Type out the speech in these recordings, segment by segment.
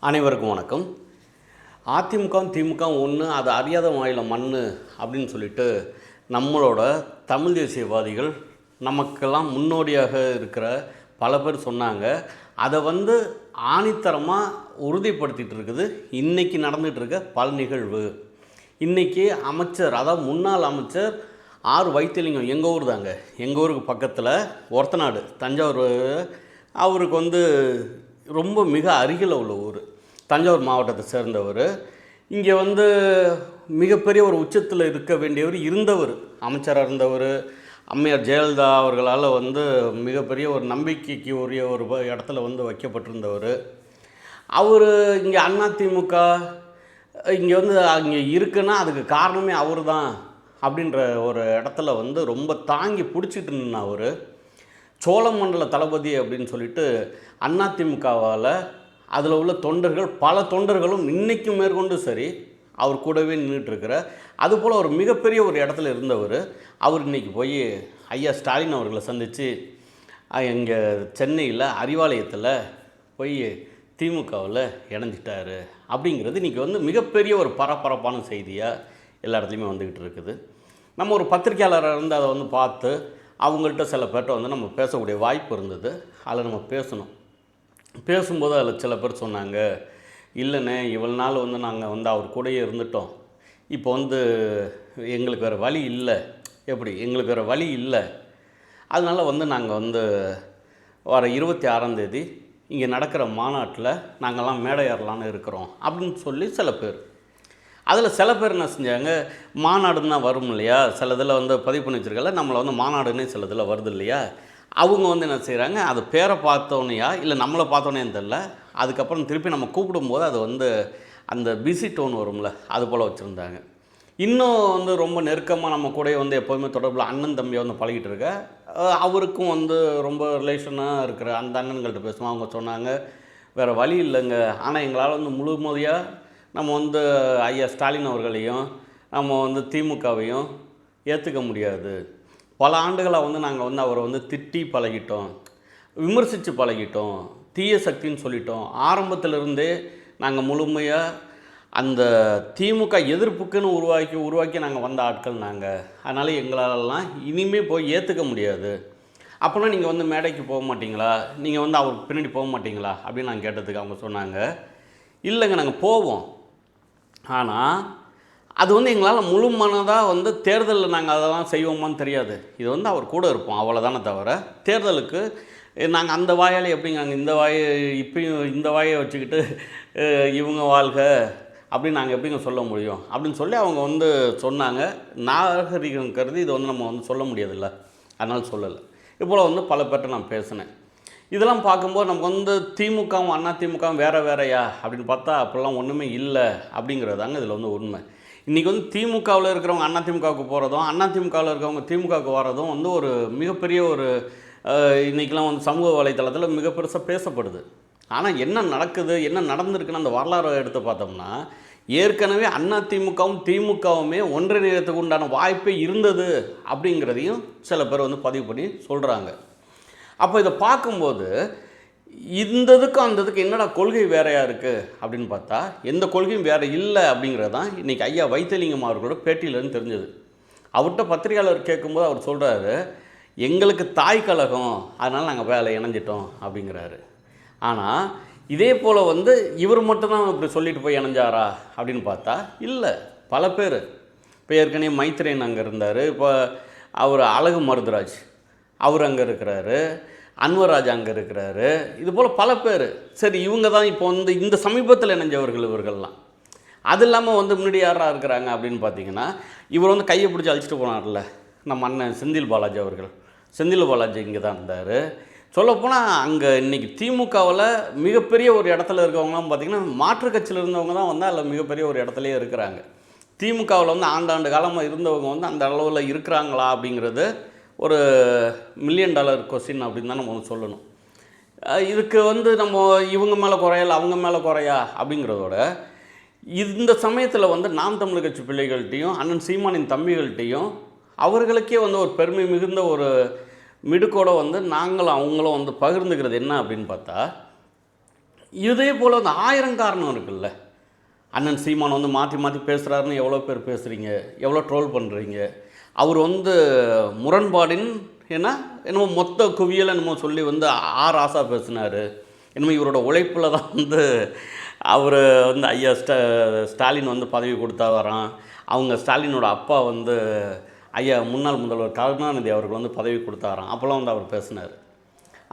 அனைவருக்கும் வணக்கம். அதிமுகவும் திமுகவும் ஒன்று, அது அறியாத மாநில மண் அப்படின்னு சொல்லிட்டு நம்மளோட தமிழ் தேசியவாதிகள் நமக்கெல்லாம் முன்னோடியாக இருக்கிற பல பேர் சொன்னாங்க. அதை ஆணித்தரமாக உறுதிப்படுத்திகிட்டு இருக்குது இன்றைக்கி நடந்துகிட்டு இருக்க பல நிகழ்வு. இன்றைக்கி அமைச்சர், அதாவது முன்னாள் அமைச்சர் ஆர் வைத்திலிங்கம், எங்கள் ஊர் தாங்க, எங்கள் ஊருக்கு பக்கத்தில் ஒரத்தநாடு, தஞ்சாவூர், அவருக்கு ரொம்ப மிக அருகில் உள்ள ஊர், தஞ்சாவூர் மாவட்டத்தை சேர்ந்தவர். இங்கே மிகப்பெரிய ஒரு உச்சத்தில் இருக்க வேண்டியவர், இருந்தவர், அமைச்சராக இருந்தவர். அம்மையார் ஜெயலலிதா அவர்களால் மிகப்பெரிய ஒரு நம்பிக்கைக்கு உரிய ஒரு இடத்துல வைக்கப்பட்டிருந்தவர். அவர் இங்கே அதிமுக இங்கே அங்கே இருக்குன்னா அதுக்கு காரணமே அவர் தான் அப்படின்ற ஒரு இடத்துல ரொம்ப தாங்கி பிடிச்சிட்டு நின்ன அவர். சோழமண்டல தளபதி அப்படின்னு சொல்லிட்டு அதிமுகவால் அதில் உள்ள தொண்டர்கள், பல தொண்டர்களும் இன்றைக்கும் மேற்கொண்டு சரி அவர் கூடவே நின்றுட்டுருக்கிற, அதுபோல் ஒரு மிகப்பெரிய ஒரு இடத்துல இருந்தவர். அவர் இன்றைக்கி போய் ஐயா ஸ்டாலின் அவர்களை சந்தித்து இங்கே சென்னையில் அறிவாலயத்தில் போய் திமுகவில் இணைஞ்சிட்டார் அப்படிங்கிறது இன்றைக்கி மிகப்பெரிய ஒரு பரபரப்பான செய்தியாக எல்லா இடத்துலையுமே வந்துக்கிட்டு இருக்குது. நம்ம ஒரு பத்திரிக்கையாளராக இருந்து அதை பார்த்து அவங்கள்ட்ட சில பேர்கிட்ட நம்ம பேசக்கூடிய வாய்ப்பு இருந்தது. அதில் நம்ம பேசும்போது அதில் சில பேர் சொன்னாங்க, இல்லைண்ணே இவ்வளோ நாள் நாங்கள் அவர் கூடயே இருந்துட்டோம், இப்போ எங்களுக்கு வேறு வழி இல்லை. எப்படி எங்களுக்கு வேறு வழி இல்லை, அதனால் நாங்கள் வர 26ஆம் தேதி இங்கே நடக்கிற மாநாட்டில் நாங்கள்லாம் மேடை ஏறலான்னு இருக்கிறோம் அப்படின்னு சொல்லி சில பேர். அதில் சில பேர் என்ன செஞ்சாங்க, மாநாடுன்னு தான் வரும் இல்லையா, சில இதில் பதிவு பண்ணி வச்சுருக்கல, நம்மளை மாநாடுன்னு சில இதில் வருது இல்லையா, அவங்க என்ன செய்கிறாங்க, அது பேரை பார்த்தோன்னையா இல்லை நம்மளை பார்த்தோன்னேன்னு தெரில, அதுக்கப்புறம் திருப்பி நம்ம கூப்பிடும்போது அது அந்த பிஸி டோன் வரும்ல, அது போல் வச்சுருந்தாங்க. இன்னும் ரொம்ப நெருக்கமாக நம்ம கூட எப்போதுமே தொடர்பில் அண்ணன் தம்பியை பழகிட்டு இருக்க, அவருக்கும் ரொம்ப ரிலேஷனாக இருக்கிற அந்த அண்ணன்கள்ட்ட பேசுவோம். அவங்க சொன்னாங்க, வேறு வழி இல்லைங்க, ஆனால் எங்களால் முழுமதியாக நம்ம ஐயா ஸ்டாலின் அவர்களையும் நம்ம திமுகவையும் ஏற்றுக்க முடியாது. பல ஆண்டுகளாக நாங்கள் அவரை திட்டி பழகிட்டோம், விமர்சித்து பழகிட்டோம், தீய சக்தின்னு சொல்லிட்டோம். ஆரம்பத்திலிருந்தே நாங்கள் முழுமையாக அந்த திமுக எதிர்ப்புக்குன்னு உருவாக்கி நாங்கள் வந்த ஆட்கள் நாங்கள். அதனால் எங்களாலலாம் இனிமேல் போய் ஏற்றுக்க முடியாது. அப்போனா நீங்கள் மேடைக்கு போக மாட்டிங்களா, நீங்கள் அவருக்கு பின்னாடி போக மாட்டிங்களா அப்படின்னு நாங்கள் கேட்டதுக்கு அவங்க சொன்னாங்க, இல்லைங்க நாங்கள் போவோம், ஆனால் அது எங்களால் முழு மனதாக தேர்தலில் நாங்கள் அதெல்லாம் செய்வோமான்னு தெரியாது. இது அவர் கூட இருப்போம் அவ்வளோதானே தவிர, தேர்தலுக்கு நாங்கள் அந்த வாயால் எப்படிங்க நாங்கள் இந்த வாயை இப்பயும் இந்த வாயை வச்சுக்கிட்டு இவங்க வாழ்க அப்படின்னு நாங்கள் எப்படிங்க சொல்ல முடியும் அப்படின்னு சொல்லி அவங்க சொன்னாங்க. நாகரிகம் கருதி இது நம்ம சொல்ல முடியாதுல்ல, அதனால் சொல்லலை. இப்போல் பல பேர்கிட்ட நான் பேசினேன். இதெல்லாம் பார்க்கும்போது நமக்கு திமுகவும் அதிமுகவும் வேறையா அப்படின்னு பார்த்தா அப்படிலாம் ஒன்றுமே இல்லை அப்படிங்கிறது தாங்க இதில் உண்மை. இன்றைக்கி திமுகவில் இருக்கிறவங்க அதிமுகவுக்கு போகிறதும், அதிமுகவில் இருக்கிறவங்க திமுகவுக்கு வர்றதும் ஒரு மிகப்பெரிய ஒரு இன்றைக்கெலாம் சமூக வலைத்தளத்தில் மிக பெருசாக பேசப்படுது. ஆனால் என்ன நடக்குது, என்ன நடந்திருக்குன்னு அந்த வரலாறு எடுத்து பார்த்தோம்னா, ஏற்கனவே அதிமுகவும் திமுகவுமே ஒன்றிணையத்துக்கு உண்டான வாய்ப்பே இருந்தது அப்படிங்கிறதையும் சில பேர் பதிவு பண்ணி சொல்கிறாங்க. அப்போ இதை பார்க்கும்போது இந்த இதுக்கும் அந்த இதுக்கு என்னடா கொள்கை வேறையாக இருக்குது அப்படின்னு பார்த்தா, எந்த கொள்கையும் வேறு இல்லை அப்படிங்கிறது தான் இன்றைக்கி ஐயா வைத்திலிங்கம் அவர்களோட பேட்டியிலேருந்து தெரிஞ்சது. அவர்கிட்ட பத்திரிகையாளர் கேட்கும்போது அவர் சொல்கிறாரு, எங்களுக்கு தாய் கழகம், அதனால் நாங்கள் வேலை இணைஞ்சிட்டோம் அப்படிங்கிறாரு. ஆனால் இதே போல் இவர் மட்டும்தான் இப்படி சொல்லிட்டு போய் இணைஞ்சாரா அப்படின்னு பார்த்தா இல்லை, பல பேர். இப்போ ஏற்கனவே மைத்ரேயன் அங்கே இருந்தார், இப்போ அவர் அழகு மருதுராஜ் அவர் அங்கே இருக்கிறாரு, அன்வராஜ் அங்கே இருக்கிறாரு, இது போல் பல பேர். சரி, இவங்க தான் இப்போ இந்த சமீபத்தில் இணைஞ்சவர்கள் இவர்கள்லாம். அது இல்லாமல் முன்னாடி யாராக இருக்கிறாங்க அப்படின்னு பார்த்தீங்கன்னா, இவர் கையை பிடிச்சி அழிச்சிட்டு போனார்ல நம்ம அண்ணன் செந்தில் பாலாஜி அவர்கள். செந்தில் பாலாஜி இங்கே தான் இருந்தார். சொல்லப்போனால் அங்கே இன்றைக்கி திமுகவில் மிகப்பெரிய ஒரு இடத்துல இருக்கவங்களாம் பார்த்திங்கன்னா, மாற்றுக் கட்சியில் இருந்தவங்க தான் அதில் மிகப்பெரிய ஒரு இடத்துலையே இருக்கிறாங்க. திமுகவில் ஆண்டாண்டு காலமாக இருந்தவங்க அந்த அளவில் இருக்கிறாங்களா அப்படிங்கிறது ஒரு $1 மில்லியன் கொஸ்டின் அப்படின்னு தான் நம்ம சொல்லணும். இதுக்கு நம்ம இவங்க மேலே குறையல அவங்க மேலே குறையா அப்படிங்கிறதோட, இந்த சமயத்தில் நாம் தமிழர் கட்சி பிள்ளைகள்கிட்டையும் அண்ணன் சீமானின் தம்பிகள்கிட்டையும் அவர்களுக்கே ஒரு பெருமை மிகுந்த ஒரு மிடுக்கோடு நாங்களும் அவங்களும் பகிர்ந்துக்கிறது என்ன அப்படின்னு பார்த்தா, இதே போல் அந்த 1000 காரணம் இருக்குல்ல. அண்ணன் சீமான் வந்து மாற்றி மாற்றி பேசுகிறாருன்னு எவ்வளோ பேர் பேசுகிறீங்க, எவ்வளோ ட்ரோல் பண்ணுறீங்க. அவர் வந்து முரண்பாடின் ஏன்னா என்னமோ மொத்த குவியலை என்னமோ சொல்லி வந்து ராசா பேசினார். என்னமோ இவரோட உழைப்பில் தான் வந்து அவர் வந்து ஐயா ஸ்டாலின் வந்து பதவி கொடுத்தா வரான். அவங்க ஸ்டாலினோட அப்பா வந்து ஐயா முன்னாள் முதல்வர் கருணாநிதி அவர்கள் வந்து பதவி கொடுத்தாராம். அப்போல்லாம் வந்து அவர் பேசினார்.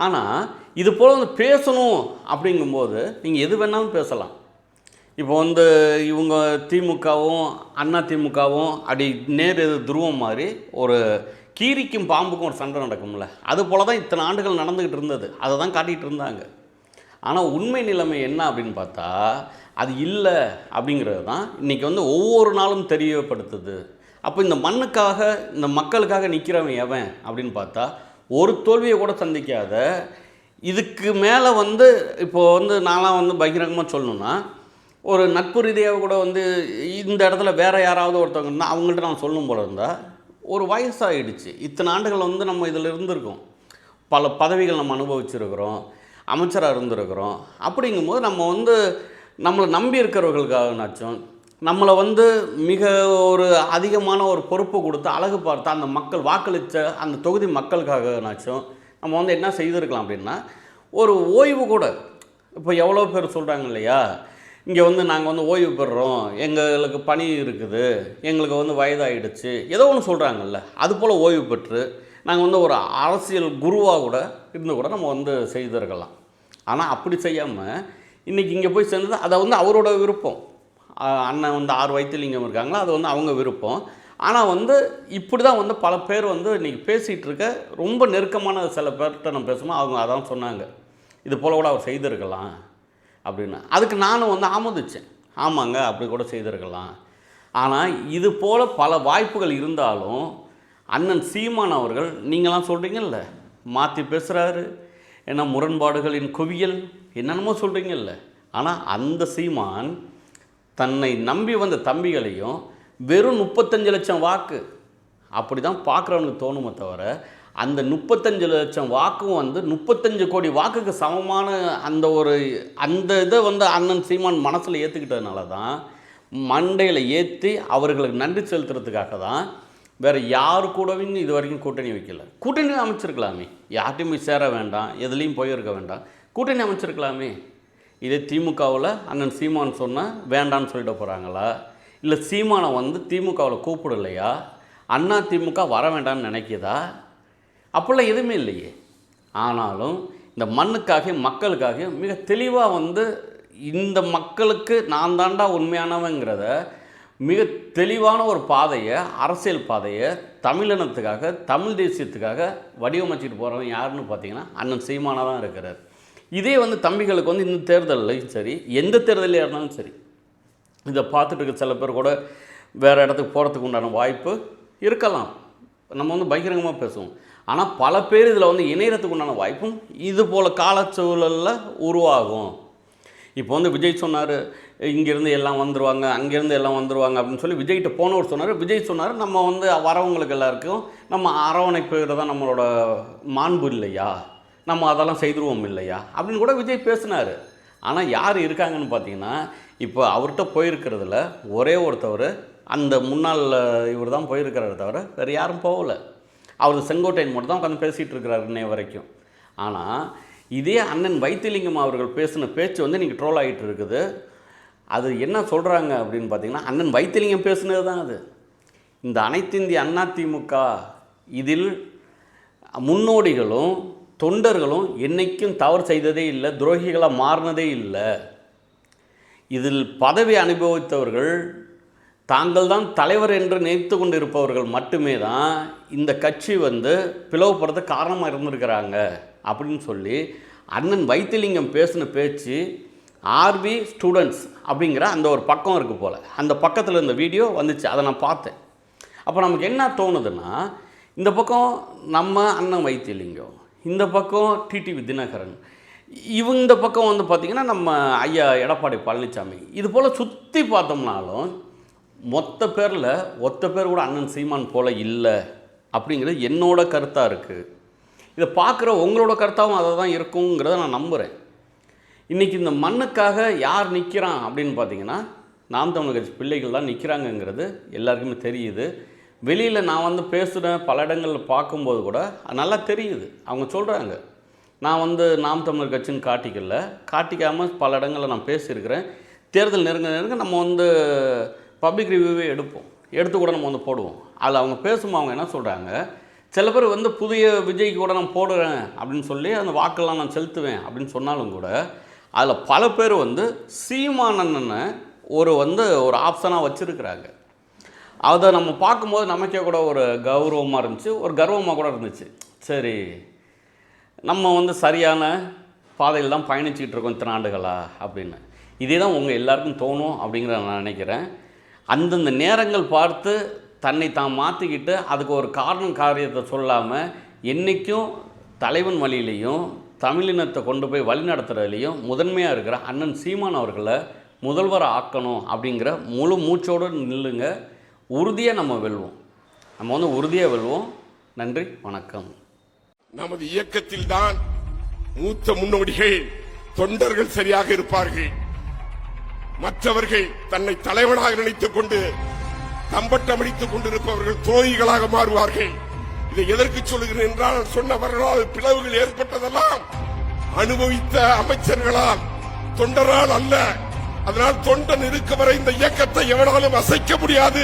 ஆனால் இது போல் வந்து பேசணும் அப்படிங்கும்போது நீங்கள் எது வேணாலும் பேசலாம். இப்போ வந்து இவங்க திமுகவும் அண்ணா திமுகவும் அப்படி நேர் எது துருவம் மாதிரி ஒரு கீரிக்கும் பாம்புக்கும் ஒரு சண்டை நடக்கும்ல, அது போல் தான் இத்தனை ஆண்டுகள் நடந்துக்கிட்டு இருந்தது. அதை தான் காட்டிகிட்டு இருந்தாங்க. ஆனால் உண்மை நிலைமை என்ன அப்படின்னு பார்த்தா அது இல்லை அப்படிங்கிறது தான் இன்றைக்கி வந்து ஒவ்வொரு நாளும் தெரியப்படுத்துது. அப்போ இந்த மண்ணுக்காக இந்த மக்களுக்காக நிற்கிறவன் எவன் அப்படின்னு பார்த்தா ஒரு தோல்வியை கூட சந்திக்காத, இதுக்கு மேலே வந்து இப்போது வந்து நான்லாம் வந்து பகிரங்கமாக சொல்லணுன்னா ஒரு நட்பு ரீதியாக கூட வந்து இந்த இடத்துல வேறு யாராவது ஒருத்தவங்க இருந்தால் அவங்கள்ட்ட நான் சொல்லணும் போல இருந்தால் ஒரு வயசாகிடுச்சு. இத்தனை ஆண்டுகள் வந்து நம்ம இதில் இருந்திருக்கோம், பல பதவிகள் நம்ம அனுபவிச்சிருக்கிறோம், அமைச்சராக இருந்திருக்கிறோம். அப்படிங்கும்போது நம்ம வந்து நம்மளை நம்பி இருக்கிறவர்களுக்காகனாச்சும் நம்மளை வந்து மிக ஒரு அதிகமான ஒரு பொறுப்பு கொடுத்து அழகு பார்த்தா அந்த மக்கள் வாக்களித்த அந்த தொகுதி மக்களுக்காகனாச்சும் நம்ம வந்து என்ன செய்திருக்கலாம் அப்படின்னா ஒரு ஓய்வு கூட. இப்போ எவ்வளோ பேர் சொல்கிறாங்க இல்லையா, இங்கே வந்து நாங்கள் வந்து ஓய்வு பெறுறோம், எங்களுக்கு பணி இருக்குது, எங்களுக்கு வந்து வயதாகிடுச்சு, ஏதோ ஒன்று சொல்கிறாங்கல்ல, அதுபோல் ஓய்வு பெற்று நாங்கள் வந்து ஒரு அரசியல் குருவாக கூட இருந்து கூட நம்ம வந்து செய்திருக்கலாம். ஆனால் அப்படி செய்யாமல் இன்றைக்கி இங்கே போய் சேர்ந்தது அதை வந்து அவரோட விருப்பம். அண்ணன் வந்து 6 வைத்திலிங்கம் இருக்காங்களா, அது வந்து அவங்க விருப்பம். ஆனால் வந்து இப்படி தான் வந்து பல பேர் வந்து இன்றைக்கி பேசிகிட்டு இருக்க ரொம்ப நெருக்கமான சில பேர்கிட்ட நம்ம பேசும்போது அவங்க அதான் சொன்னாங்க, இது போல் கூட அவர் செய்திருக்கலாம் அப்படின்னு. அதுக்கு நானும் வந்து ஆமோதித்தேன், ஆமாங்க அப்படி கூட செய்திருக்கலாம். ஆனால் இது போல் பல வாய்ப்புகள் இருந்தாலும் அண்ணன் சீமான் அவர்கள் நீங்களாம் சொல்கிறீங்கல்ல, மாற்றி பேசுகிறாரு, ஏன்னா முரண்பாடுகளின் குவியல் என்னென்னமோ சொல்கிறீங்கல்ல. ஆனால் அந்த சீமான் தன்னை நம்பி வந்த தம்பிகளையும் வெறும் 35 லட்சம் வாக்கு அப்படி தான் பார்க்குறவனுக்கு தோணுமே தவிர அந்த 35 லட்சம் வாக்கும் வந்து 35 கோடி வாக்குக்கு சமமான அந்த இதை வந்து அண்ணன் சீமான் மனசில் ஏற்றுக்கிட்டதுனால தான் மண்டையில் ஏற்றி அவர்களுக்கு நன்றி செலுத்துறதுக்காக தான் வேறு யாரு கூடவும் இது வரைக்கும் கூட்டணி வைக்கல. கூட்டணி அமைச்சிருக்கலாமே, யார்ட்டையும் போய் சேர வேண்டாம், எதுலேயும் போயிருக்க வேண்டாம், கூட்டணி அமைச்சிருக்கலாமே. இதே திமுகவில் அண்ணன் சீமான் சொன்னால் வேண்டான்னு சொல்லிட போகிறாங்களா, இல்லை சீமானை வந்து திமுகவில் கூப்பிடலையா, அண்ணா திமுக வர வேண்டாம்னு நினைக்கிதா? அப்படிலாம் எதுவுமே இல்லையே. ஆனாலும் இந்த மக்களுக்காக மக்களுக்காக மிக தெளிவாக வந்து இந்த மக்களுக்கு நான் தாண்டா உண்மையானவங்கிறத மிக தெளிவான ஒரு பாதையை, அரசியல் பாதையை தமிழினத்துக்காக தமிழ் தேசியத்துக்காக வடிவமைச்சிட்டு போகிறவன் யாருன்னு பார்த்தீங்கன்னா அண்ணன் சீமானாக தான் இருக்கிறார். இதே வந்து தம்பிகளுக்கு வந்து இந்த தேர்தலையும் சரி எந்த தேர்தலில் இருந்தாலும் சரி இதை பார்த்துட்டு இருக்க சில பேர் கூட வேறு இடத்துக்கு போகிறதுக்கு உண்டான வாய்ப்பு இருக்கலாம். நம்ம வந்து பகிரங்கமாக பேசுவோம். ஆனால் பல பேர் இதில் வந்து இணையறதுக்கு உண்டான வாய்ப்பும் இது போல் காலச்சூழலில் உருவாகும். இப்போ வந்து விஜய் சொன்னார் இங்கேருந்து எல்லாம் வந்துடுவாங்க, அங்கேருந்து எல்லாம் வந்துடுவாங்க அப்படின்னு சொல்லி விஜய்கிட்ட போனவர் சொன்னார். விஜய் சொன்னார் நம்ம வந்து வரவங்களுக்கு எல்லாருக்கும் நம்ம அரவணைப்புகிறது தான் நம்மளோட மாண்பு இல்லையா, நம்ம அதெல்லாம் செய்துருவோம் இல்லையா அப்படின்னு கூட விஜய் பேசினார். ஆனால் யார் இருக்காங்கன்னு பார்த்தீங்கன்னா இப்போ அவர்கிட்ட போயிருக்கிறதுல ஒரே ஒருத்தவர் அந்த முன்னாள் இவர் தான் போயிருக்கிறாரு தவிர வேறு யாரும் போகலை. அவர் செங்கோட்டையன் மட்டும் தான் உட்காந்து பேசிகிட்டு இருக்கிறார் இன்னைய வரைக்கும். ஆனால் இதே அண்ணன் வைத்திலிங்கம் அவர்கள் பேசின பேச்சு வந்து நீங்கள் ட்ரோல் ஆகிட்டு இருக்குது. அது என்ன சொல்கிறாங்க அப்படின்னு பார்த்தீங்கன்னா அண்ணன் வைத்திலிங்கம் பேசுனது தான் அது. இந்த அனைத்து இந்திய அண்ணா திமுக இதில் முன்னோடிகளும் தொண்டர்களும் என்றைக்கும் தவறு செய்ததே இல்லை, துரோகிகளாக மாறினதே இல்லை. இதில் பதவி அனுபவித்தவர்கள் தாங்கள் தான் தலைவர் என்று நினைத்து கொண்டு இருப்பவர்கள் மட்டுமே தான் இந்த கட்சி வந்து பிளவுபடுறதுக்கு காரணமாக இருந்திருக்கிறாங்க அப்படின்னு சொல்லி அண்ணன் வைத்திலிங்கம் பேசின பேச்சு ஆர்வி ஸ்டூடெண்ட்ஸ் அப்படிங்கிற அந்த ஒரு பக்கம் இருக்குது போல், அந்த பக்கத்தில் இந்த வீடியோ வந்துச்சு, அதை நான் பார்த்தேன். அப்போ நமக்கு என்ன தோணுதுன்னா இந்த பக்கம் நம்ம அண்ணன் வைத்திலிங்கம், இந்த பக்கம் டிடிவி தினகரன், இந்த பக்கம் வந்து பார்த்திங்கன்னா நம்ம ஐயா எடப்பாடி பழனிசாமி, இது போல் சுற்றி பார்த்தோம்னாலும் மொத்த பேரில் ஒத்த பேர் கூட அண்ணன் சீமான் போல் இல்லை அப்படிங்கிறது என்னோட கருத்தாக இருக்குது. இதை பார்க்குற உங்களோட கருத்தாகவும் அதை தான் இருக்குங்கிறத நான் நம்புகிறேன். இன்றைக்கி இந்த மண்ணுக்காக யார் நிற்கிறான் அப்படின்னு பார்த்தீங்கன்னா நாம் தமிழர் கட்சி பிள்ளைகள் தான் நிற்கிறாங்கங்கிறது எல்லாருக்குமே தெரியுது. வெளியில் நான் வந்து பேசுகிறேன், பல இடங்களில் பார்க்கும்போது கூட நல்லா தெரியுது. அவங்க சொல்கிறாங்க, நான் நாம் தமிழர் கட்சின்னு காட்டிக்காமல் பல இடங்களில் நான் பேசியிருக்கிறேன். தேர்தல் நெருங்க நம்ம பப்ளிக் ரிவ்யூவே எடுத்து கூட நம்ம போடுவோம். அதில் அவங்க பேசும்போது அவங்க என்ன சொல்கிறாங்க, சில பேர் புதிய விஜய்க்கு கூட நான் போடுறேன் அப்படின்னு சொல்லி அந்த வாக்கெல்லாம் நான் செலுத்துவேன் அப்படின்னு சொன்னாலும் கூட அதில் பல பேர் சீமானன்னு ஒரு ஆப்ஷனாக வச்சுருக்கிறாங்க. அதை நம்ம பார்க்கும்போது நமக்கே கூட ஒரு கௌரவமாக இருந்துச்சு, ஒரு கர்வமாக கூட இருந்துச்சு. சரி, நம்ம சரியான பாதையில் தான் பயணிச்சுக்கிட்டு இருக்கோம் இத்தனை ஆண்டுகளா அப்படின்னு. இதே தான் உங்கள் எல்லாருக்கும் தோணும் அப்படிங்கிற நான் நினைக்கிறேன். அந்தந்த நேரங்கள் பார்த்து தன்னை தான் மாற்றிக்கிட்டு அதுக்கு ஒரு காரியத்தை சொல்லாமல் என்றைக்கும் தலைவன் வழியிலையும் தமிழினத்தை கொண்டு போய் வழி நடத்துறதுலையும் முதன்மையாக இருக்கிற அண்ணன் சீமான் அவர்களை முதல்வரை ஆக்கணும் அப்படிங்கிற முழு மூச்சோடு நில்லுங்க. உறுதியாக நம்ம வெல்வோம். நம்ம உறுதியாக வெல்வோம். நன்றி, வணக்கம். நமது இயக்கத்தில் தான் மூத்த முன்னோடிகள் தொண்டர்கள் சரியாக இருப்பார்கள். மற்றவர்கள் தன்னை தலைவனாக நினைத்துக் கொண்டு தம்பட்டம் அடித்துக் கொண்டிருப்பவர்கள் துரோகிகளாக மாறுவார்கள். இதை எதற்கு சொல்கிறேன் என்றால், சொன்னவர்களால் பிளவுகள் ஏற்பட்டதெல்லாம் அனுபவித்த அமைச்சர்களால், தொண்டரால் அல்ல. அதனால் தொண்டன் இருக்க வரை இந்த இயக்கத்தை எவனாலும் அசைக்க முடியாது.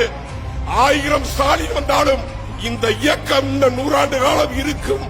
1000 ஸ்டாலின் வந்தாலும் இந்த இயக்கம் இந்த 100 ஆண்டு காலம் இருக்கும்.